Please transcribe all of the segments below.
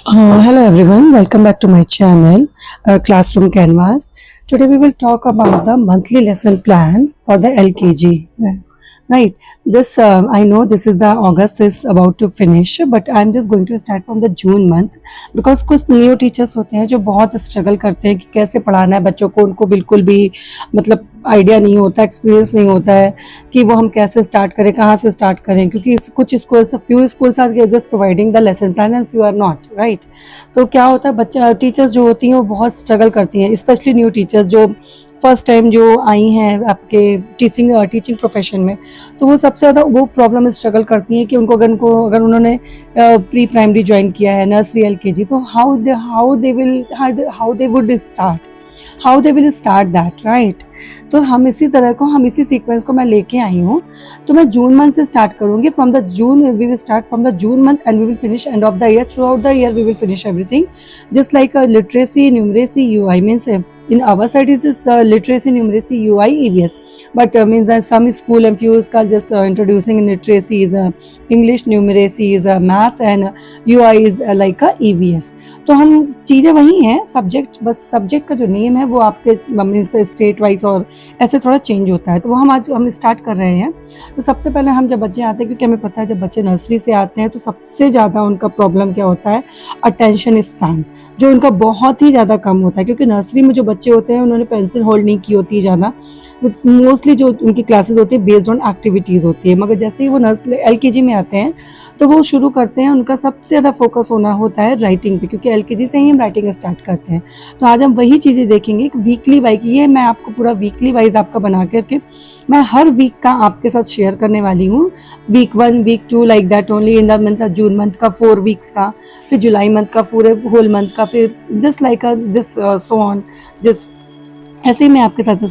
Hello everyone, welcome back to my channel, Classroom Canvas. Today we will talk about the monthly lesson plan for the LKG. Right, this I know this is the August is about to finish, but I'm just going to start from the June month because कुछ new teachers होते हैं जो बहुत struggle करते हैं कि कैसे पढ़ाना है बच्चों को, उनको बिल्कुल भी मतलब आइडिया नहीं होता, एक्सपीरियंस नहीं होता है कि वो हम कैसे स्टार्ट करें, कहाँ से स्टार्ट करें, क्योंकि कुछ schools, few schools are just providing the lesson plan and few are not, right. तो क्या होता है, बच्चा टीचर्स जो होती हैं वो बहुत स्ट्रगल करती हैं, स्पेशली न्यू टीचर्स जो फर्स्ट टाइम जो आई हैं आपके टीचिंग प्रोफेशन में। तो वो सबसे ज़्यादा वो प्रॉब्लम स्ट्रगल करती हैं कि अगर उन्होंने प्री प्राइमरी ज्वाइन किया है, नर्सरी एलकेजी, तो how they would start, how they will start that, right. तो हम इसी सीक्वेंस को मैं लेके आई हूँ। तो मैं जून मंथ से स्टार्ट करूँगी। From the June we will start from the June month and we will finish end of the year. Throughout the year we will finish everything just like literacy, numeracy, UI means in our side it is the literacy, numeracy, UI, EVS, but means that some school and few are just introducing literacy is English, numeracy is maths and UI is like a EVS। तो हम चीज़ें वही हैं, subject, बस subject का जो name है वो आपके स्टेट वाइज और ऐसे थोड़ा चेंज होता है। तो वो हम स्टार्ट कर रहे हैं। तो सबसे पहले हम जब बच्चे आते हैं, क्योंकि हमें पता है जब बच्चे नर्सरी से आते हैं तो सबसे ज़्यादा उनका प्रॉब्लम क्या होता है, अटेंशन स्पैन, जो उनका बहुत ही ज़्यादा कम होता है। क्योंकि नर्सरी में जो बच्चे होते हैं उन्होंने पेंसिल होल्ड नहीं की होती है ज़्यादा, मोस्टली जो उनकी क्लासेस होती है बेस्ड ऑन एक्टिविटीज़ होती है। मगर जैसे ही वो LKG में आते हैं तो वो शुरू करते हैं, उनका सबसे ज़्यादा फोकस होना होता है राइटिंग पे, क्योंकि LKG से ही हम राइटिंग स्टार्ट करते हैं। तो आज हम वही चीज़ें देखेंगे वीकली वाइज। ये मैं आपको पूरा वीकली वाइज आपका बना करके मैं हर वीक का आपके साथ शेयर करने वाली हूँ। Week 1, week 2 like that only in the month. June month का 4 वीक्स का, फिर जुलाई मंथ का पूरे होल मंथ का, फिर just like so on, just ऐसे ही मैं आपके साथ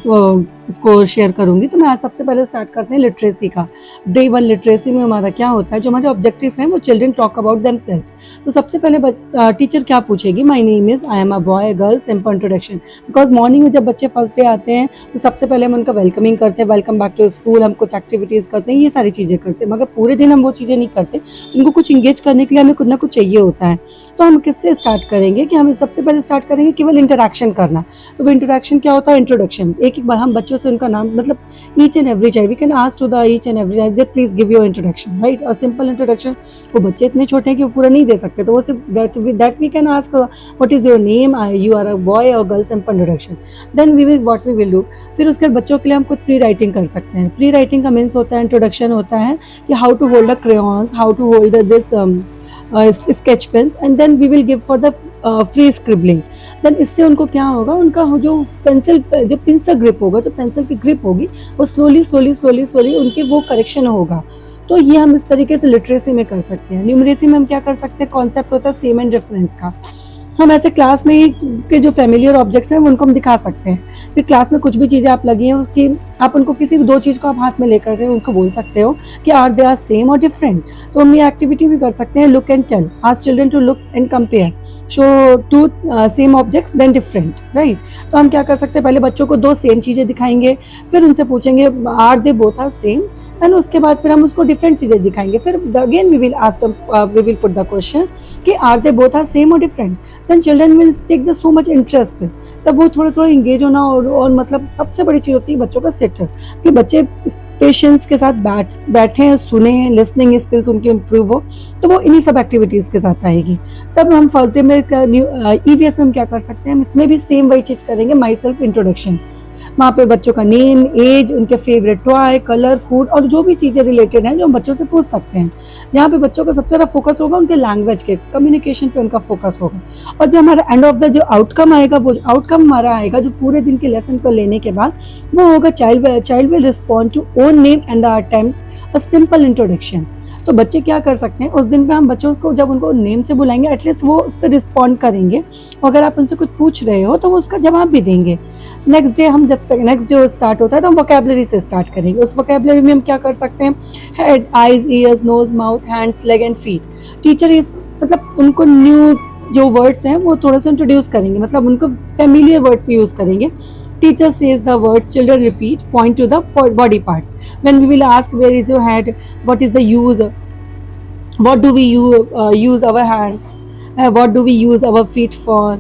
इसको शेयर करूंगी। तो मैं आज सबसे पहले स्टार्ट करते हैं लिटरेसी का। डे 1 लिटरेसी में हमारा क्या होता है, जो हमारे ऑब्जेक्टिव्स हैं वो चिल्ड्रन टॉक अबाउट देमसेल्फ। तो सबसे पहले टीचर क्या पूछेगी, my name is, I am a boy, girl, simple introduction. Because morning में जब बच्चे फर्स्ट डे आते हैं तो सबसे पहले हम उनका वेलकमिंग करते हैं, वेलकम बैक टू स्कूल, हम कुछ एक्टिविटीज़ करते हैं, ये सारी चीज़ें करते हैं। मगर पूरे दिन हम वो चीज़ें नहीं करते, उनको कुछ इंगेज करने के लिए हमें कुछ ना कुछ चाहिए होता है। तो हम किससे स्टार्ट करेंगे कि हम सबसे पहले स्टार्ट करेंगे केवल इंटरेक्शन करना। तो वो इंटरेक्शन क्या होता है, इंट्रोडक्शन। एक बार हम बच्चों से उनका नाम, मतलब each and every child we can ask to the each and every child please give your introduction, right. और सिंपल इंट्रोडक्शन, वो बच्चे इतने छोटे हैं कि वो पूरा नहीं दे सकते, तो वो सिर्फ that we can ask what is your name, you are a boy और girl, simple introduction. Then we will do, फिर उसके बाद बच्चों के लिए हम कुछ प्री राइटिंग कर सकते हैं। प्री राइटिंग का मीन्स होता है, इंट्रोडक्शन होता है कि how to hold the crayons, how to hold this sketch pens, and then we will give for the free scribbling. Then इससे उनको क्या होगा, उनका जो पेंसिल, जो पेंसिल ग्रिप होगा, जो पेंसिल की ग्रिप होगी, वो स्लोली उनके वो करेक्शन होगा। तो ये हम इस तरीके से लिटरेसी में कर सकते हैं। न्यूमरेसी में हम क्या कर सकते हैं, कॉन्सेप्ट होता है सेम एंड रेफरेंस का। हम ऐसे क्लास में के जो फेमिलियर ऑब्जेक्ट्स हैं उनको हम दिखा सकते हैं। फिर क्लास में कुछ भी चीज़ें आप लगी हैं उसकी, आप उनको किसी भी 2 चीज़ को आप हाथ में लेकर के उनको बोल सकते हो कि आर दे आर सेम और डिफरेंट। तो हम ये एक्टिविटी भी कर सकते हैं, look and tell, ask children to look and compare, show 2 same objects then different, right. तो हम क्या कर सकते हैं, पहले बच्चों को 2 सेम चीज़ें दिखाएंगे, फिर उनसे पूछेंगे are they both are same, and उसके बाद फिर हम उसको डिफरेंट चीज़ें दिखाएंगे। फिर again we will put the question कि are they both are same और different. Then children will take the so much interest, तब वो थोड़ा इंगेज होना। और मतलब सबसे बड़ी चीज़ होती है बच्चों का सेट, कि बच्चे पेशेंस के साथ बैठे, सुने, लिसनिंग स्किल्स उनकी इम्प्रूव हो, तो वो इन्हीं सब एक्टिविटीज़ के साथ आएगी। तब हम फर्स्ट डे में EVS में हम क्या कर सकते हैं, हम इसमें भी सेम वही चीज़ करेंगे, माई सेल्फ इंट्रोडक्शन। वहाँ पे बच्चों का नेम, एज, उनके फेवरेट टॉय, कलर, फूड और जो भी चीज़ें रिलेटेड हैं जो हम बच्चों से पूछ सकते हैं। जहाँ पे बच्चों का सबसे ज़्यादा फोकस होगा उनके लैंग्वेज के, कम्युनिकेशन पे उनका फोकस होगा। और जो हमारा एंड ऑफ द जो आउटकम आएगा, वो आउटकम हमारा आएगा जो पूरे दिन के लेसन को लेने के बाद, वो होगा child will respond to own name and the attempt a simple introduction. तो बच्चे क्या कर सकते हैं, उस दिन पे हम बच्चों को जब उनको नेम से बुलाएंगे एटलीस्ट वो उस पर रिस्पॉन्ड करेंगे। अगर आप उनसे कुछ पूछ रहे हो तो वो उसका जवाब भी देंगे। नेक्स्ट डे स्टार्ट होता है तो हम वोकैबुलरी से स्टार्ट करेंगे। उस वोकैबुलरी में हम क्या कर सकते हैं, head, eyes, ears, nose, mouth, hands, leg and feet. Teacher is मतलब उनको न्यू जो वर्ड्स हैं वो थोड़ा सा इंट्रोड्यूस करेंगे, मतलब उनको फेमिलियर वर्ड्स यूज़ करेंगे। Teacher says the words, children repeat, point to the body parts. When we will ask where is your head, what is the use, what do we use our hands, what do we use our feet for,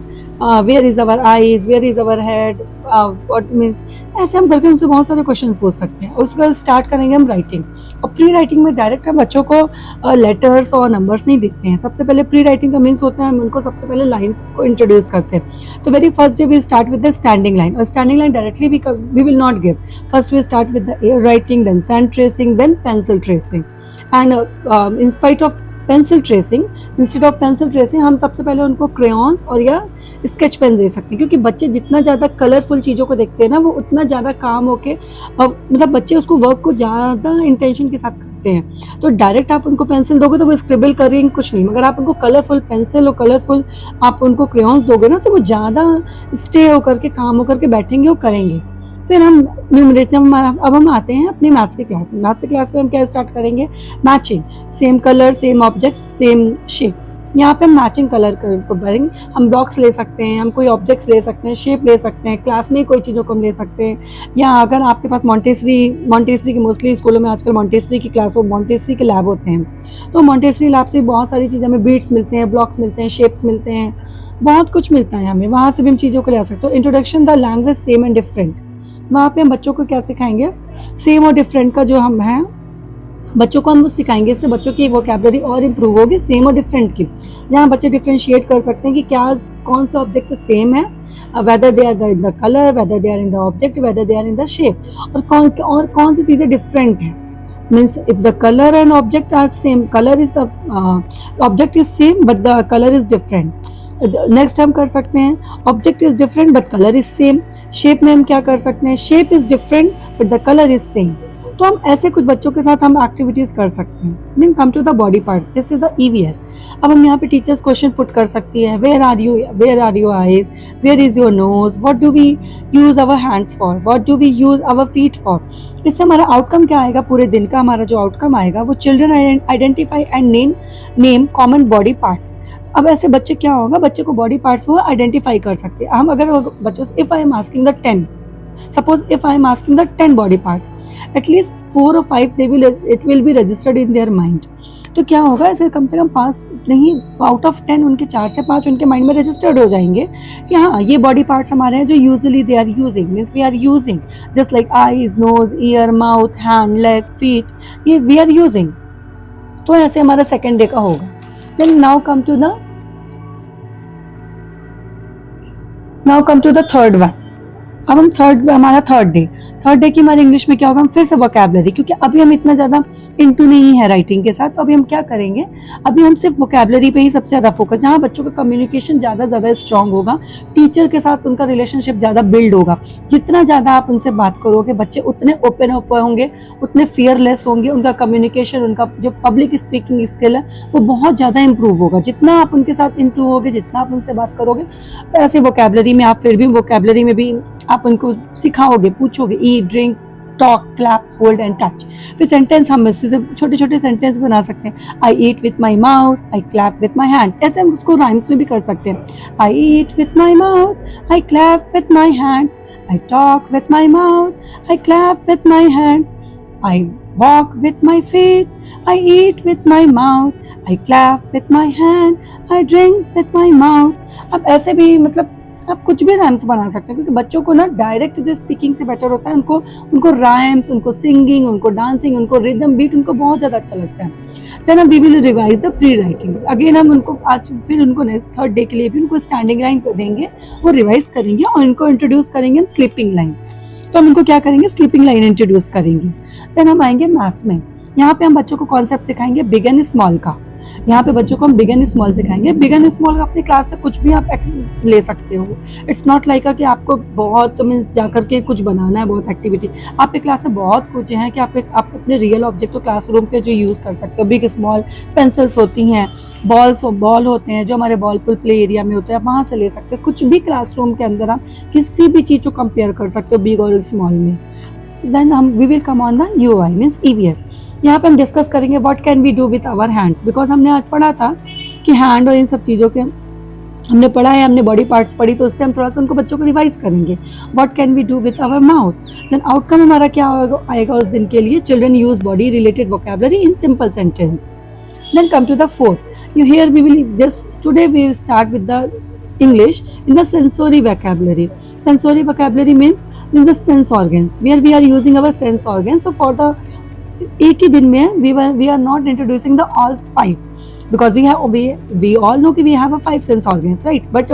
where is our eyes, where is our head, what means, ऐसे हम करके उनसे बहुत सारे question पूछ सकते हैं। उसके बाद स्टार्ट करेंगे हम राइटिंग। और प्री राइटिंग में डायरेक्ट हम बच्चों को लेटर्स और नंबर्स नहीं देते हैं। सबसे पहले प्री राइटिंग का मीन्स होता है हम उनको सबसे पहले लाइन्स को इंट्रोड्यूस करते हैं। तो very first day we start with the standing line, और standing line directly we will not give. First we start with the air writing, then sand tracing, then pencil tracing. And in spite of pencil tracing, instead of pencil tracing हम सबसे पहले उनको crayons और या sketch pen दे सकते हैं, क्योंकि बच्चे जितना ज़्यादा कलरफुल चीज़ों को देखते हैं ना, वो उतना ज़्यादा काम होके मतलब बच्चे उसको वर्क को ज़्यादा इंटेंशन के साथ करते हैं। तो डायरेक्ट आप उनको पेंसिल दोगे तो वो स्क्रिबल करेंगे कुछ नहीं, मगर आप उनको कलरफुल पेंसिल और कलरफुल आप उनको क्रेयॉन्स दोगे ना, तो वो ज़्यादा स्टे होकर के काम होकर के बैठेंगे और करेंगे। फिर हम न्यूमरेशन, अब हम आते हैं अपनी मैथ्स की क्लास में। मैथ्स की क्लास में हम क्या स्टार्ट करेंगे, matching, same colour, same object, same shape. यहाँ पे हम मैचिंग कलर को भरेंगे। हम ब्लॉक्स ले सकते हैं, हम कोई ऑब्जेक्ट्स ले सकते हैं, शेप ले सकते हैं, क्लास में कोई चीज़ों को हम ले सकते हैं। या अगर आपके पास मॉन्टेसरी की मोस्टली स्कूलों में आजकल मॉन्टेसरी की क्लास हो, मॉन्टेसरी के लैब होते हैं, तो मॉन्टेसरी लैब से बहुत सारी चीज़ें हमें बीड्स मिलते हैं, ब्लॉक्स मिलते हैं, शेप्स मिलते हैं, बहुत कुछ मिलता है हमें, वहाँ से भी हम चीज़ों को ले सकते हैं। तो introduction the language same and different, वहाँ पे हम बच्चों को क्या सिखाएंगे, सेम और डिफरेंट का जो हम हैं बच्चों को हम सिखाएंगे। इससे बच्चों की वोकैबुलरी और इम्प्रूव होगी सेम और डिफरेंट की, जहाँ बच्चे डिफ्रेंशिएट कर सकते हैं कि क्या कौन सा ऑब्जेक्ट सेम है, whether they are in the colour, whether they are in the object, whether they are in the shape, और कौन सी चीज़ें डिफरेंट हैं। Means if the colour and object are same, colour is object is same but the colour is different. Next हम कर सकते हैं object is different but colour is same. Shape में हम क्या कर सकते हैं, shape is different but the colour is same. तो हम ऐसे कुछ बच्चों के साथ हम एक्टिविटीज कर सकते हैं। Then come to the body part, this is the EVS। अब हम यहाँ पे टीचर्स क्वेश्चन पुट कर सकती है, where are your eyes, where is your nose, what do we use our hands for, what do we use our feet for. इससे हमारा outcome क्या आएगा, पूरे दिन का हमारा जो आउटकम आएगा वो children identify and name common body parts. अब ऐसे बच्चे क्या होगा, बच्चे को बॉडी पार्ट्स वो आइडेंटिफाई कर सकते हैं। हम अगर बच्चों से if I am asking the 10, suppose if I am asking the 10 body parts, at least 4 or 5 it will be registered in their mind। तो क्या होगा, ऐसे कम से कम 5 नहीं, आउट ऑफ 10 उनके 4 से 5 उनके माइंड में रजिस्टर्ड हो जाएंगे कि हाँ ये बॉडी पार्ट्स हमारे हैं जो usually they are using, means we are using just like eyes, nose, ear, mouth, hand, leg, feet, ये वी आर यूजिंग। तो ऐसे हमारा सेकेंड डे का होगा। Then now come to the third one. अब हम हमारा थर्ड डे की हमारे इंग्लिश में क्या होगा, हम फिर से वोकैबुलरी, क्योंकि अभी हम इतना ज़्यादा इनटू नहीं है राइटिंग के साथ, तो अभी हम क्या करेंगे, अभी हम सिर्फ वोकैबुलरी पे ही सबसे ज़्यादा फोकस, जहाँ बच्चों का कम्युनिकेशन ज़्यादा स्ट्रॉन्ग होगा, टीचर के साथ उनका रिलेशनशिप ज़्यादा बिल्ड होगा। जितना ज़्यादा आप उनसे बात करोगे बच्चे उतने ओपन अप होंगे, उतने फियरलेस होंगे, उनका कम्युनिकेशन, उनका जो पब्लिक स्पीकिंग स्किल है वो बहुत ज़्यादा इंप्रूव होगा। जितना आप उनके साथ इंटू होगे, जितना आप उनसे बात करोगे, तो ऐसे वोकैबुलरी में आप फिर भी वोकैबुलरी में भी आप उनको सिखाओगे, पूछोगे, eat, drink, talk, clap, hold and touch. फिर सेंटेंस हम इससे छोटे छोटे सेंटेंस बना सकते हैं, I eat with my mouth, I clap with my hands. ऐसे हम उसको राइम्स में भी कर सकते हैं, I eat with my mouth, I clap with my hands, I talk with my mouth, I clap with my hands, I walk with my feet, I eat with my mouth, I clap with my hand, I drink with my mouth। अब ऐसे भी मतलब आप कुछ भी rhymes बना सकते हैं, क्योंकि बच्चों को ना डायरेक्ट जो स्पीकिंग से बेटर होता है, उनको राइम्स, उनको सिंगिंग, उनको डांसिंग, उनको रिदम बीट उनको बहुत ज़्यादा अच्छा लगता है। Then we will revise the pre writing again. हम उनको आज फिर उनको नेक्स्ट थर्ड डे के लिए भी उनको स्टैंडिंग लाइन देंगे, वो रिवाइज करेंगे और इनको इंट्रोड्यूस करेंगे हम स्लीपिंग लाइन। तो हम इनको क्या करेंगे, स्लीपिंग लाइन इंट्रोड्यूस करेंगे। देन हम आएंगे मैथ्स में, यहाँ पे हम बच्चों को कॉन्सेप्ट सिखाएंगे बिग एंड स्मॉल का। यहाँ पे बच्चों को हम बिग एंड स्मॉल सिखाएंगे। बिग एंड स्मॉल अपनी क्लास से कुछ भी आप ले सकते हो। इट्स नॉट लाइक कि आपको बहुत मीन्स जा करके कुछ बनाना है, बहुत एक्टिविटी। आपके क्लास से बहुत कुछ है कि आप अपने रियल ऑब्जेक्ट को क्लासरूम के जो यूज़ कर सकते हो। बिग स्मॉल पेंसिल्स होती हैं, बॉल होते हैं जो हमारे बॉल पुल प्ले एरिया में होते हैं, वहाँ से ले सकते हो। कुछ भी क्लासरूम के अंदर आप किसी भी चीज़ को कंपेयर कर सकते हो बिग और स्मॉल में। Then we will come on the UI means EVS। यहाँ पे हम डिस्कस करेंगे what can we do with our hands, because हमने आज पढ़ा था कि हैंड और इन सब चीज़ों के हमने पढ़ा है, हमने बॉडी पार्ट्स पढ़ी, तो उससे हम थोड़ा सा उनको बच्चों को रिवाइज करेंगे। What can we do with our mouth. Then outcome हमारा क्या आएगा उस दिन के लिए, children use body related vocabulary in simple sentence. Then come to the fourth. Here we will just today we will start with the English in the sensory vocabulary. Sensory vocabulary means in the sense organs, where we are using our sense organs. So for the एक ही दिन में we are not introducing the all five, because we all know कि we have a 5 sense organs, right? But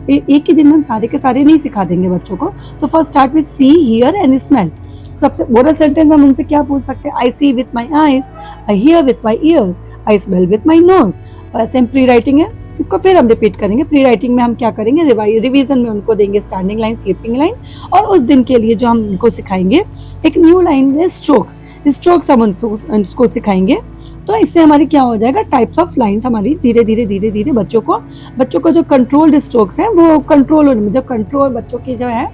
एक ही दिन में हम सारे के सारे नहीं सिखा देंगे बच्चों को. तो first start with see, hear and smell. सबसे बड़ा सेंटेंस हम उनसे क्या पूछ सकते हैं? I see with my eyes, I hear with my ears, I smell with my nose. ऐसे हम प्री राइटिंग है, इसको फिर हम रिपीट करेंगे. प्री राइटिंग में हम क्या करेंगे? रिवीजन में उनको देंगे स्टैंडिंग लाइन, स्लीपिंग लाइन, और उस दिन के लिए जो हम उनको सिखाएंगे एक न्यू लाइन है स्ट्रोक्स. स्ट्रोक्स हम उनको सिखाएंगे. तो इससे हमारी क्या हो जाएगा? टाइप्स ऑफ लाइंस हमारी धीरे धीरे बच्चों को जो कंट्रोल्ड स्ट्रोक्स हैं वो कंट्रोल होने में, जो कंट्रोल बच्चों की जो है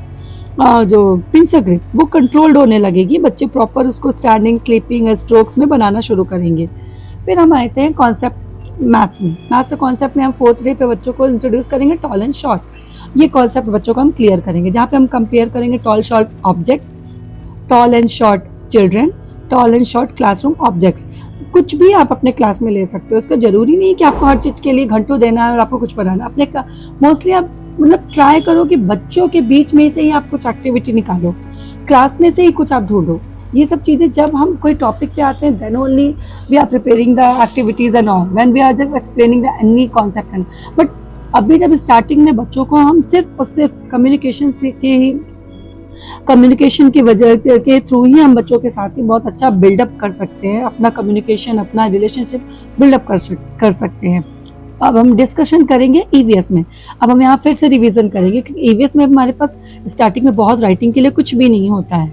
जो पिंसर ग्रिप वो कंट्रोल्ड होने लगेगी. बच्चे प्रॉपर उसको स्टैंडिंग, स्लीपिंग, स्ट्रोक्स में बनाना शुरू करेंगे. फिर हम आते हैं कॉन्सेप्ट मैथ्स में. मैथ्स के कॉन्सेप्ट में हम 4th डे पे बच्चों को इंट्रोड्यूस करेंगे टॉल एंड शॉर्ट. ये कॉन्सेप्ट बच्चों को हम क्लियर करेंगे, जहाँ पे हम कंपेयर करेंगे tall short objects, tall and short children, tall and short classroom objects. कुछ भी आप अपने क्लास में ले सकते हो. उसका जरूरी नहीं कि आपको हर चीज़ के लिए घंटों देना है और आपको कुछ बनाना. अपने मोस्टली आप मतलब ट्राई करो कि बच्चों के बीच में से ही आप कुछ एक्टिविटी निकालो, क्लास में से ही कुछ आप ढूंढो. ये सब चीज़ें जब हम कोई टॉपिक पे आते हैं then only we are preparing the activities and all, when we are just explaining the any concept and. बट अभी जब स्टार्टिंग में बच्चों को हम सिर्फ और सिर्फ कम्युनिकेशन की वजह के थ्रू ही हम बच्चों के साथ ही बहुत अच्छा बिल्डअप कर सकते हैं, अपना कम्युनिकेशन, अपना रिलेशनशिप बिल्डअप कर सकते हैं. अब हम डिस्कशन करेंगे ईवीएस में. अब हम यहाँ फिर से रिवीजन करेंगे, क्योंकि ईवीएस में हमारे पास स्टार्टिंग में बहुत राइटिंग के लिए कुछ भी नहीं होता है,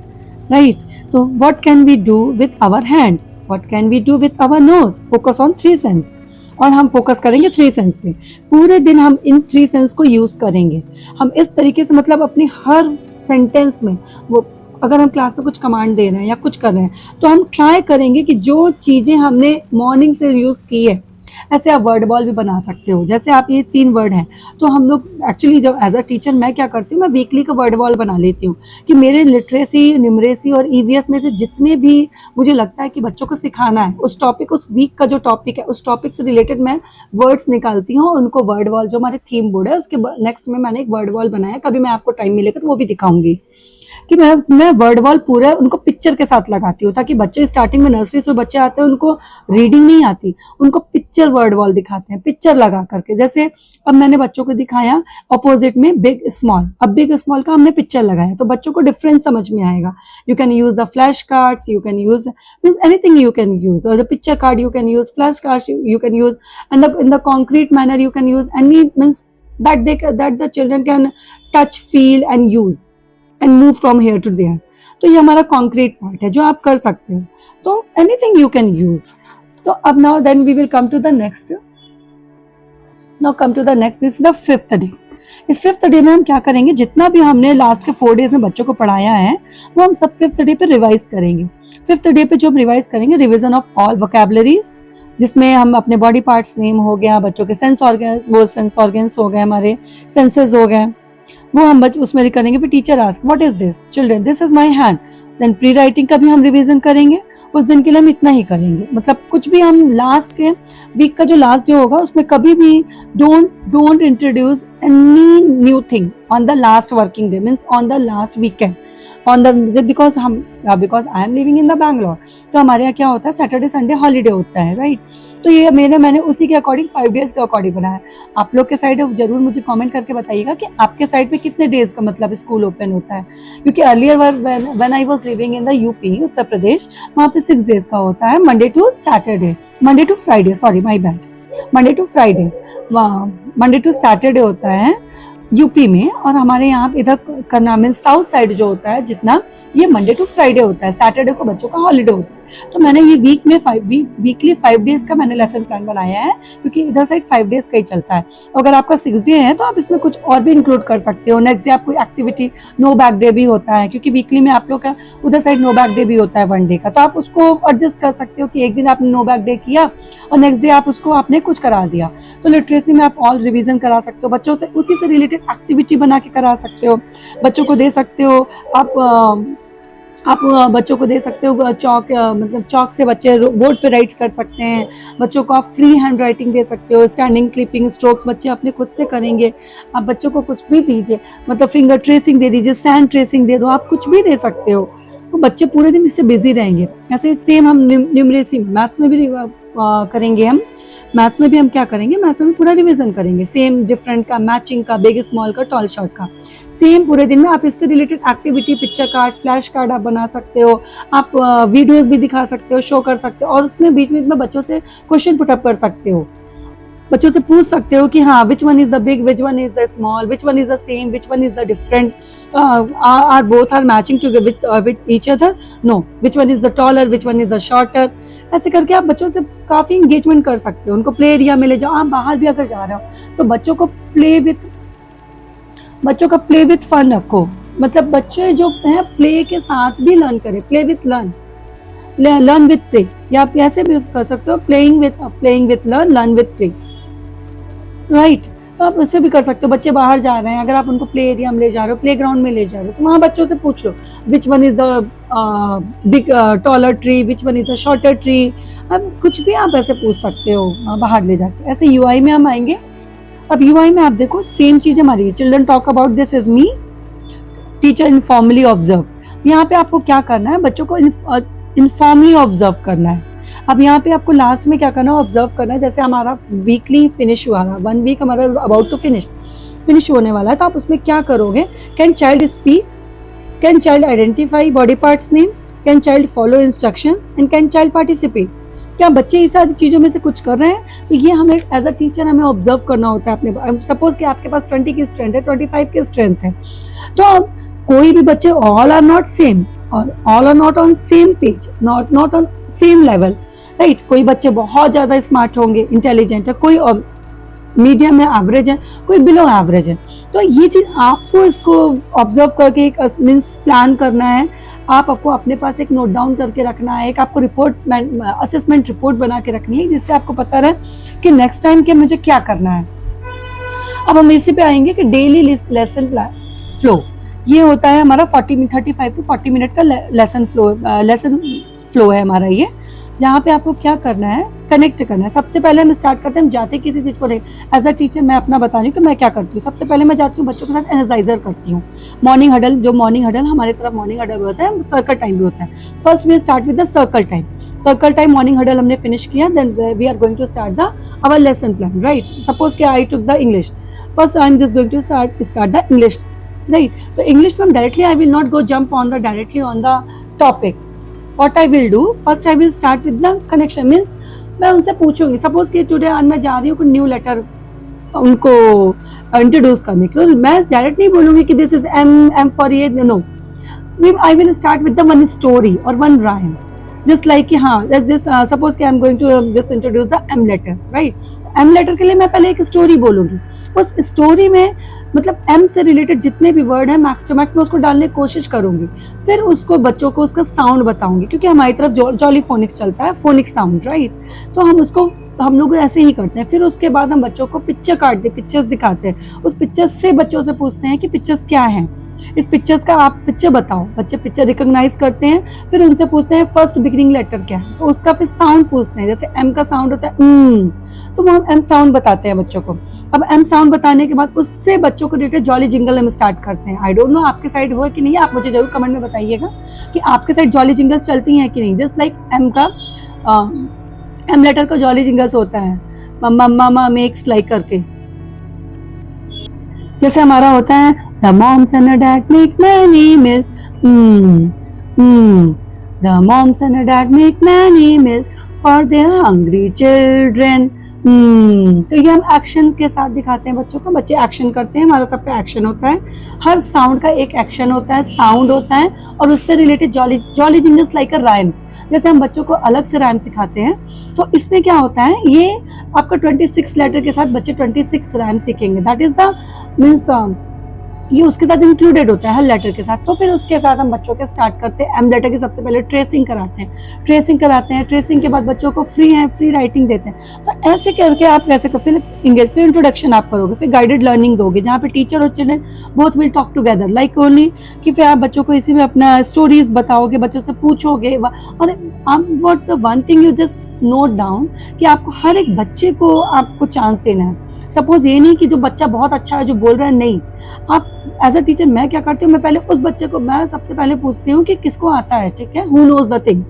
राइट? तो what can we do with our hands, what can we do with our nose, focus on 3 sense. और हम फोकस करेंगे 3 सेंस पे. पूरे दिन हम इन 3 सेंस को यूज करेंगे. हम इस तरीके से मतलब अपनी हर सेंटेंस में वो अगर हम क्लास में कुछ कमांड दे रहे हैं या कुछ कर रहे हैं तो हम ट्राई करेंगे कि जो चीज़ें हमने मॉर्निंग से यूज़ की है, ऐसे आप वर्ड बॉल भी बना सकते हो. जैसे आप ये 3 वर्ड हैं तो हम लोग एक्चुअली जब एज अ टीचर मैं क्या करती हूँ, मैं वीकली का वर्ड बॉल बना लेती हूँ कि मेरे लिटरेसी, न्यूमरेसी और ईवीएस में से जितने भी मुझे लगता है कि बच्चों को सिखाना है उस टॉपिक, उस वीक का जो टॉपिक है उस टॉपिक से रिलेटेड मैं वर्ड्स निकालती हूँ. उनको वर्ड बॉल, जो हमारे थीम बोर्ड है उसके नेक्स्ट में मैंने एक वर्ड बॉल बनाया. कभी मैं आपको टाइम मिलेगा तो वो भी दिखाऊंगी कि मैं वर्ड वॉल पूरा उनको पिक्चर के साथ लगाती हूँ, ताकि बच्चे स्टार्टिंग में नर्सरी से बच्चे आते हैं उनको रीडिंग नहीं आती, उनको पिक्चर वर्ड वॉल दिखाते हैं, पिक्चर लगा करके. जैसे अब मैंने बच्चों को दिखाया अपोजिट में बिग स्मॉल. अब बिग स्मॉल का हमने पिक्चर लगाया तो बच्चों को डिफरेंस समझ में आएगा. You can use the flash cards, you can use means anything you can use, और the picture card you can use, flash cards you can use, and in the concrete manner you can use any means that the children can touch, feel and use and move from here to there. तो ये हमारा concrete part है जो आप कर सकते हो. तो anything you can use. तो अब now then we will come to the next. Now come to the next. This is the 5th day. इस 5th डे में हम क्या करेंगे, जितना भी हमने लास्ट के 4 डेज में बच्चों को पढ़ाया है वो हम सब 5th डे पे रिवाइज करेंगे. 5th डे पे जो हम रिवाइज करेंगे, रिविजन ऑफ ऑल वोकैबुलरीज, जिसमें हम अपने बॉडी पार्ट्स नेम हो गया, बच्चों के सेंस ऑर्गन्स हो गए, हमारे सेंसेस हो गए, वो हम उसमें करेंगे. फिर teacher ask what is this, children this is my hand. Then pre writing का भी हम रिवीजन करेंगे. उस दिन के लिए हम इतना ही करेंगे. मतलब कुछ भी हम लास्ट के वीक का जो लास्ट डे होगा उसमें कभी भी don't introduce any new thing on the last working day, means on the last weekend, on the because I am living in the Bangalore. तो हमारे यहाँ क्या होता है, सैटरडे संडे हॉलीडे होता है, राइट? तो ये मैंने उसी के अकॉर्डिंग 5 डेज के अकॉर्डिंग बनाया. आप लोग के साइड जरूर मुझे कमेंट करके बताइएगा कि आपके साइड पे कितने डेज का मतलब स्कूल ओपन होता है. क्योंकि earlier when I was living in the UP, Uttar Pradesh, वहाँ पे 6 डेज का होता है, Monday to Friday, sorry my bad, Monday to Friday, Monday to Saturday होता है यूपी में. और हमारे यहाँ इधर करना मीन साउथ साइड जो होता है जितना, ये मंडे टू फ्राइडे होता है. सैटरडे को बच्चों का हॉलीडे होता है. तो मैंने ये वीकली 5 डेज का मैंने लेसन प्लान बनाया है, क्योंकि इधर साइड 5 डेज का ही चलता है. अगर आपका 6 डे है तो आप इसमें कुछ और भी इंक्लूड कर सकते हो. नेक्स्ट डे आप कोई एक्टिविटी, नो बैक डे भी होता है, क्योंकि वीकली में आप लोग का उधर साइड नो बैक डे भी होता है 1 डे का. तो आप उसको एडजस्ट कर सकते हो कि एक दिन आपने नो बैक डे किया और नेक्स्ट डे आप उसको आपने कुछ करा दिया. तो लिटरेसी में आप ऑल रिविजन करा सकते हो, बच्चों से उसी से रिलेटेड एक्टिविटी बना के करा सकते हो, बच्चों को दे सकते हो. आप आप बच्चों को दे सकते हो चौक, मतलब चौक से बच्चे बोर्ड पे राइट कर सकते हैं। बच्चों को आप फ्री हैंड राइटिंग दे सकते हो, स्टैंडिंग स्लीपिंग स्ट्रोक्स बच्चे अपने खुद से करेंगे। आप बच्चों को कुछ भी दीजिए, मतलब फिंगर ट्रेसिंग दे दीजिए, सैंड ट्रेसिंग दे दो, आप कुछ भी दे सकते हो। तो बच्चे पूरे दिन इससे बिजी रहेंगे। ऐसे सेम हम न्यूमरेसी मैथ्स में भी करेंगे। हम मैथ्स में भी हम क्या करेंगे, मैथ्स में भी पूरा रिवीजन करेंगे, सेम डिफरेंट का, मैचिंग का, बिग स्मॉल का, टॉल शॉर्ट का, सेम पूरे दिन में। आप इससे related activity, picture card, flash card आप बना सकते हो। आप वीडियोस भी दिखा सकते हो, शो कर सकते हो, और उसमें बीच बीच में बच्चों से क्वेश्चन पुटअप कर सकते हो। बच्चों से पूछ सकते हो कि हाँ, which one is the big, which one is the small, which one is the same, which one is the different, are both are matching together with each other, no, which one is the taller, which one is the shorter. ऐसे करके आप बच्चों से काफी engagement कर सकते हो। उनको प्ले एरिया में ले जाओ। आप बाहर भी अगर जा रहे हो तो बच्चों का प्ले विथ फन रखो। मतलब बच्चे जो है प्ले के साथ भी लर्न करें, play with learn, learn with play, या आप ऐसे भी कर सकते हो, playing with learn, learn with play, right. तो आप उससे भी कर सकते हो। बच्चे बाहर जा रहे हैं, अगर आप उनको प्ले एरिया में ले जा रहे हो, प्ले ग्राउंड में ले जा रहे हो, तो वहाँ बच्चों से पूछ लो which one is the big taller tree, which one is the shorter tree. अब कुछ भी आप ऐसे पूछ सकते हो बाहर ले जाके। ऐसे यूआई में हम आएंगे। अब यूआई में आप देखो सेम चीज हमारी, children talk about this is me, teacher informally observe. यहाँ पे आपको क्या करना है, बच्चों को इनफॉर्मली ऑब्जर्व करना है। अब यहाँ पे आपको लास्ट में क्या करना है, ऑब्जर्व करना है। जैसे हमारा वीकली फिनिश हुआ है, 1 वीक हमारा अबाउट टू फिनिश होने वाला है, तो आप उसमें क्या करोगे, can child speak, can child identify body parts name, can child follow instructions, and can child participate. क्या बच्चे इस सारी चीज़ों में से कुछ कर रहे हैं? तो ये हमें एज अ टीचर हमें ऑब्जर्व करना होता है अपने। सपोज कि आपके पास 20 की स्ट्रेंथ है, 25 की स्ट्रेंथ है, तो अब कोई भी बच्चे, ऑल आर नॉट सेम, और all are not on same page, not on same level, right. कोई बच्चे बहुत ज्यादा स्मार्ट होंगे, इंटेलिजेंट है, कोई मीडियम है, एवरेज है, कोई बिलो एवरेज है। तो ये चीज आपको इसको ऑब्जर्व करके एक मीन्स प्लान करना है। आपको अपने पास एक नोट डाउन करके रखना है, एक आपको रिपोर्ट, असेसमेंट रिपोर्ट बना के रखनी है, जिससे आपको पता रहे कि नेक्स्ट टाइम के मुझे क्या करना है। अब हम इसी पे आएंगे कि डेली लेसन फ्लो। ये होता है हमारा 35 to 40 मिनट का लेसन फ्लो है हमारा ये, जहाँ पे आपको क्या करना है, कनेक्ट करना है। सबसे पहले हम स्टार्ट करते हैं, हम जाते किसी चीज़ को नहीं। एज अ टीचर मैं अपना बता रही हूँ कि मैं क्या करती हूँ। सबसे पहले मैं जाती हूँ बच्चों के साथ एनर्जाइजर करती हूँ। मॉर्निंग हडल, जो मॉर्निंग हडल हमारी तरफ मॉर्निंग हडल होता है, सर्कल टाइम भी होता है। First we start with the circle time morning huddle हमने फिनिश किया, then we are going to start the our lesson plan, right. Suppose कि I took the English, first I am just going to start the English, right. तो English में directly I will not go jump on the directly on the topic. What I will do, first I will start with the connection, means मैं उनसे पूछूंगी। Suppose कि today आज मैं जा रही हूँ कोई न्यू लेटर उनको इंट्रोड्यूस करने के, तो मैं डायरेक्ट नहीं बोलूंगी कि दिस इज एम फॉर ये, no, I will start with the one story और वन राइम, जस्ट लाइक कि हाँ, सपोज कि I am going to just introduce the M letter, right. M letter के लिए मैं पहले एक स्टोरी बोलूंगी। उस स्टोरी में मतलब एम से रिलेटेड जितने भी वर्ड है मैक्स टू मैक्स मैं उसको डालने की कोशिश करूंगी। फिर उसको बच्चों को उसका साउंड बताऊंगी, क्योंकि हमारी तरफ जॉली फोनिक्स चलता है, फोनिक साउंड, राइट। तो हम लोग ऐसे ही करते हैं। फिर उसके बाद हम बच्चों को पिक्चर्स दिखाते हैं। उस पिक्चर्स से बच्चों से पूछते हैं कि पिक्चर्स क्या हैं, इस पिक्चर्स का आप पिक्चर बताओ। बच्चे पिक्चर रिकॉग्नाइज करते हैं। फिर उनसे पूछते हैं फर्स्ट बिगिनिंग लेटर क्या है, तो उसका फिर साउंड पूछते हैं। जैसे एम का साउंड होता है तो वो हम एम साउंड बताते हैं बच्चों को। अब एम साउंड बताने के बाद उससे बच्चों को रिलेटेड जॉली जिंगल हम स्टार्ट करते हैं। आई डोंट नो आपके साइड हो कि नहीं, आप मुझे जरूर कमेंट में बताइएगा कि आपके साइड जॉली जिंगल्स चलती हैं कि नहीं। जस्ट लाइक एम लेटर का जॉली जिंगल्स होता है, मम्मा मामा मेक्स लाइक करके। जैसे हमारा होता है the moms and dad make many meals, the moms and dad make many meals for their hungry children. तो ये हम एक्शन के साथ दिखाते हैं बच्चों को। बच्चे एक्शन करते हैं, हमारा सब पे एक्शन होता है। हर साउंड का एक एक्शन होता है, साउंड होता है, और उससे related jolly jingles like rhymes. जैसे हम बच्चों को अलग से राइम सिखाते हैं, तो इसमें क्या होता है, ये आपका 26 लेटर के साथ बच्चे 26 राइम सीखेंगे। दैट इज द मीन्स ये उसके साथ इंक्लूडेड होता है हर लेटर के साथ। तो फिर उसके साथ हम बच्चों के स्टार्ट करते हैं। एम लेटर की सबसे पहले ट्रेसिंग कराते हैं, ट्रेसिंग के बाद बच्चों को फ्री राइटिंग देते हैं। तो ऐसे करके आप कैसे फिर इंट्रोडक्शन आप करोगे, फिर गाइडेड लर्निंग दोगे जहाँ पे टीचर और children both will talk together like only, कि फिर आप बच्चों को इसी में अपना स्टोरीज बताओगे, बच्चों से पूछोगे। और आप what the one thing you just note down कि आपको हर एक बच्चे को आपको चांस देना है। सपोज ये नहीं कि जो बच्चा बहुत अच्छा है जो बोल रहा है, नहीं, आप एज अ टीचर मैं क्या करती हूँ, मैं पहले उस बच्चे को मैं सबसे पहले पूछती हूँ कि किसको आता है, ठीक है, who knows the thing,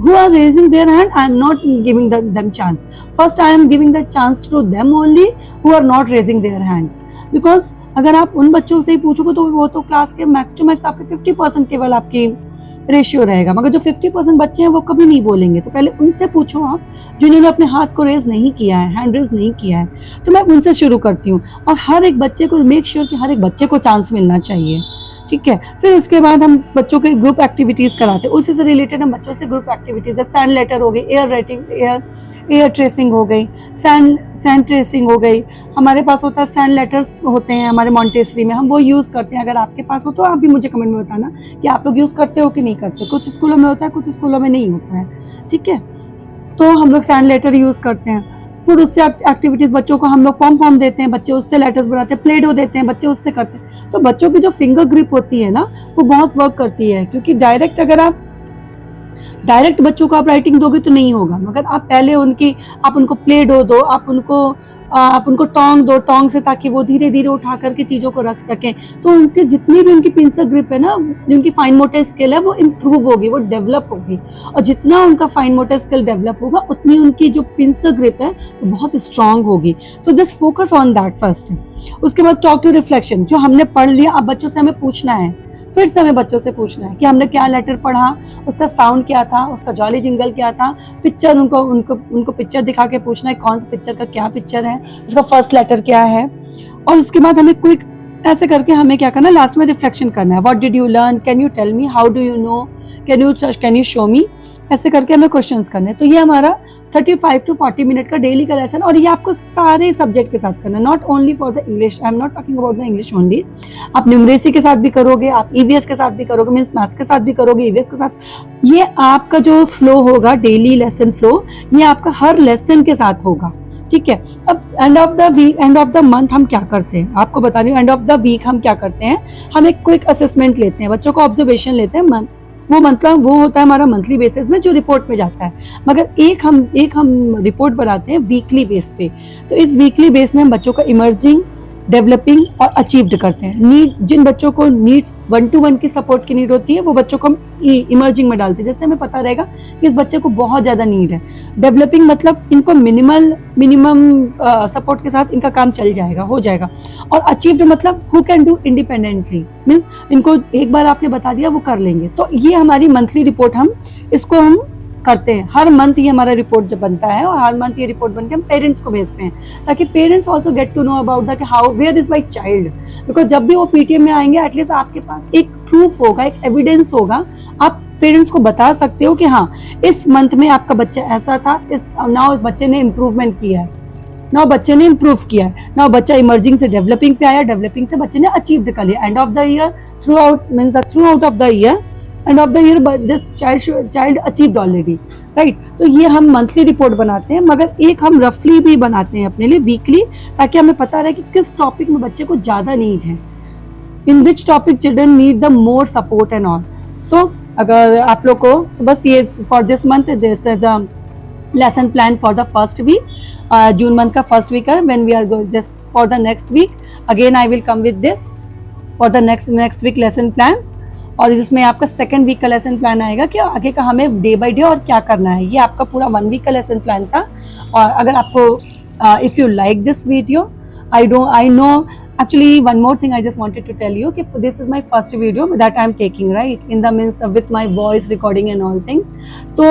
who are raising their hand, I am not giving them chance, first I am giving the chance to them only who are not raising their hands. Because अगर आप उन बच्चों से ही पूछोगे तो वो तो class के मैक्स टू मैक्स आपके 50% केवल आपकी रेशियो रहेगा, मगर जो 50% बच्चे हैं वो कभी नहीं बोलेंगे। तो पहले उनसे पूछो आप जिन्होंने अपने हाथ को रेज नहीं किया है, हैंड रेज नहीं किया है, तो मैं उनसे शुरू करती हूँ। और हर एक बच्चे को मेक श्योर कि हर एक बच्चे को चांस मिलना चाहिए, ठीक है। फिर उसके बाद हम बच्चों के ग्रुप एक्टिविटीज़ कराते हैं, उसी से रिलेटेड हम बच्चों से ग्रुप एक्टिविटीज़, सैंड लेटर हो गई, एयर राइटिंग, एयर ट्रेसिंग हो गई, सैंड ट्रेसिंग हो गई। हमारे पास होता है सैंड लेटर्स होते हैं हमारे मॉन्टेसरी में, हम वो यूज़ करते हैं। अगर आपके पास हो तो आप भी मुझे कमेंट में बताना कि आप लोग यूज़ करते हो कि नहीं करते। कुछ स्कूलों में होता है, कुछ स्कूलों में नहीं होता है, ठीक है। तो हम लोग सैंड लेटर यूज़ करते हैं। फिर उससे एक्टिविटीज़ बच्चों को हम लोग पॉम देते हैं, बच्चे उससे लेटर्स बनाते हैं, प्ले डो देते हैं, बच्चे उससे करते हैं। तो बच्चों की जो फिंगर ग्रिप होती है ना, वो बहुत वर्क करती है, क्योंकि अगर आप डायरेक्ट बच्चों को आप राइटिंग दोगे तो नहीं होगा, मगर आप पहले आप उनको प्ले डो दो, आप उनको टोंग दो, टोंग से, ताकि वो धीरे धीरे उठा करके चीज़ों को रख सकें। तो उनके जितनी भी उनकी पिंसर ग्रिप है ना, जो उनकी फाइन मोटर स्किल है, वो इम्प्रूव होगी, वो डेवलप होगी। और जितना उनका फाइन मोटर स्किल डेवलप होगा, उतनी उनकी जो पिंसर ग्रिप है वो बहुत स्ट्रांग होगी। तो just focus on that first. उसके बाद टॉक टू रिफ्लेक्शन, जो हमने पढ़ लिया अब बच्चों से हमें पूछना है, फिर से हमें बच्चों से पूछना है कि हमने क्या लेटर पढ़ा, उसका साउंड क्या था, उसका जॉली जिंगल क्या था, पिक्चर उनको पिक्चर दिखा के पूछना है कौन सा पिक्चर का क्या पिक्चर है, उसका फर्स्ट लेटर क्या है। और उसके बाद हमें क्विक ऐसे करके हमें क्या करना है, लास्ट में रिफ्लेक्शन करना है। What did you learn, can you tell me, how do you know, can you show me, ऐसे करके हमें क्वेश्चंस करने हैं। तो ये हमारा 35 to 40 मिनट का डेली का लेसन, और ये आपको सारे सब्जेक्ट के साथ करना है, not only for the English. I am not talking about the English only. आप न्यूमरेसी के साथ भी करोगे, आप ईवीएस के साथ भी करोगे, मीन्स मैथ्स के साथ भी करोगे, ईवीएस के साथ। ये आपका जो फ्लो होगा, डेली लेसन फ्लो, ये आपका हर लेसन के साथ होगा, ठीक है। अब एंड ऑफ द मंथ हम क्या करते हैं, आपको बता रही हूँ। एंड ऑफ द वीक हम क्या करते हैं, हम एक क्विक असेसमेंट लेते हैं, बच्चों को ऑब्जर्वेशन लेते हैं। वो होता है हमारा मंथली बेसिस में जो रिपोर्ट में जाता है, मगर एक हम रिपोर्ट बनाते हैं वीकली बेस पे। तो इस वीकली बेस में हम बच्चों का इमर्जिंग, डेवलपिंग और अचीव्ड करते हैं। जिन बच्चों को नीड्स 1-to-1 की सपोर्ट की नीड होती है, वो बच्चों को हम इमर्जिंग में डालते हैं, जैसे हमें पता रहेगा कि इस बच्चे को बहुत ज़्यादा नीड है। डेवलपिंग मतलब इनको मिनिमम सपोर्ट के साथ इनका काम चल जाएगा, हो जाएगा। और अचीव्ड मतलब who can do independently, means इनको एक बार आपने बता दिया वो कर लेंगे। तो ये हमारी मंथली रिपोर्ट हम करते हैं। हर मंथ ये हमारा रिपोर्ट जब बनता है, और हर मंथ ये रिपोर्ट बनकर हम पेरेंट्स को भेजते हैं, ताकि parents also get to know about the how where is my child. Because जब भी वो पीटीएम में आएंगे, एटलीस्ट आपके पास एक प्रूफ होगा, एक एविडेंस होगा। आप पेरेंट्स को बता सकते हो कि हाँ, इस मंथ में आपका बच्चा ऐसा था, इस बच्चे ने इम्प्रूवमेंट किया है, बच्चे ने इम्प्रूव किया है, बच्चा इमर्जिंग से डेवलपिंग पे आया, डेवलपिंग से बच्चे ने अचीव कर लिया। And of the year, through out of the year, and of the year this child achieved already, right. तो ये हम मंथली रिपोर्ट बनाते हैं, मगर एक हम रफली भी बनाते हैं अपने लिए वीकली, ताकि हमें पता रहे कि किस टॉपिक में बच्चे को ज़्यादा नीड है, in which topic children need the more support and all. So अगर आप लोग को, तो बस ये for this month this is the lesson plan for the first week, June month का first week है। when we are going just for the next week again I will come with this for the next week lesson plan, और इसमें आपका second week का lesson plan आएगा कि आगे का हमें डे बाय डे और क्या करना है। ये आपका पूरा 1 वीक का लेसन प्लान था। और अगर आपको if you like this video, I know actually one more thing I just wanted to tell you कि this is my first video that I am taking, right, in the means with my voice recording and all things। तो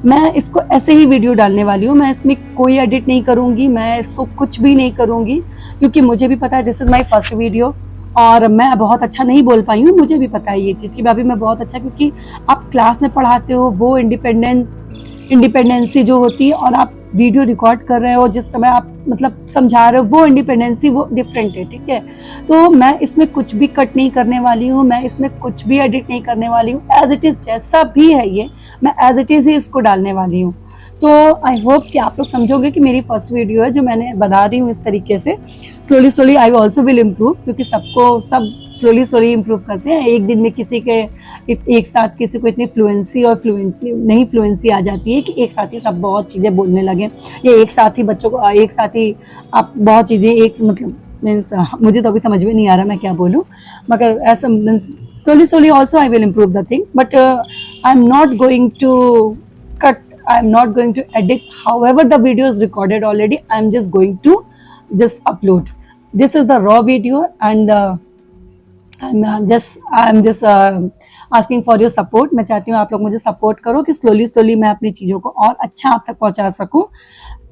मैं इसको ऐसे ही video डालने वाली हूँ, मैं इसमें कोई एडिट नहीं करूँगी, मैं इसको कुछ भी नहीं करूँगी, क्योंकि मुझे भी पता है this is my first video, और मैं बहुत अच्छा नहीं बोल पाई हूँ, मुझे भी पता है ये चीज़ कि भाभी मैं बहुत अच्छा, क्योंकि आप क्लास में पढ़ाते हो, वो इंडिपेंडेंस इंडिपेंडेंसी जो होती है और आप वीडियो रिकॉर्ड कर रहे हो, जिस समय आप मतलब समझा रहे हो, वो इंडिपेंडेंसी वो डिफरेंट है, ठीक है। तो मैं इसमें कुछ भी कट नहीं करने वाली हूँ, मैं इसमें कुछ भी एडिट नहीं करने वाली हूँ, एज इट इज़ जैसा भी है ये मैं एज इट इज़ ही इसको डालने वाली हूँ। तो आई होप कि आप लोग समझोगे कि मेरी फर्स्ट वीडियो है जो मैंने बना रही हूँ इस तरीके से। Slowly slowly I also will improve, क्योंकि सबको सब स्लोली स्लोली इम्प्रूव करते हैं। एक दिन में किसी के एक साथ किसी को इतनी फ्लुएंसी और फ्लुएंसी आ जाती है कि एक साथ ही सब बहुत चीज़ें बोलने लगे, या एक साथ ही बच्चों को एक साथ ही आप बहुत चीज़ें एक मतलब मीन्स मुझे तो अभी समझ में नहीं आ रहा मैं क्या बोलूँ, मगर ऐसा means slowly slowly also I will improve the things, but I'm not going to cut, I'm not going to edit. However the video is recorded already, I'm just going to just upload. This is the raw video, and I'm just asking for your support. मैं चाहती हूँ आप लोग मुझे support करो कि slowly slowly मैं अपनी चीज़ों को और अच्छा आप तक पहुँचा सकूँ।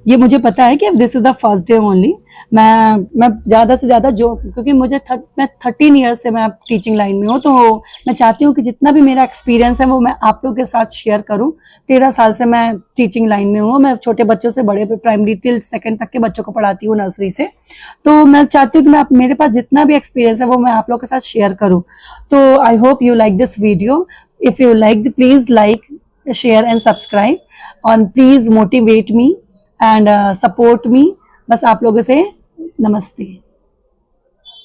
ये मुझे पता है कि this is the first day only. मैं ज़्यादा से ज़्यादा जो, क्योंकि मैं 13 ईयर्स से मैं टीचिंग लाइन में हूँ, तो मैं चाहती हूँ कि जितना भी मेरा एक्सपीरियंस है वो मैं आप लोग के साथ शेयर करूँ। 13 साल से मैं टीचिंग लाइन में हूँ, मैं छोटे बच्चों से बड़े प्राइमरी टिल सेकेंड तक के बच्चों को पढ़ाती हूँ, नर्सरी से। तो मैं चाहती हूँ कि मेरे पास जितना भी एक्सपीरियंस है वो मैं आप लोग के साथ शेयर करूँ। तो I hope you like this video. If you like, please like, share and subscribe, और please motivate me and support me. बस आप लोगों से नमस्ते।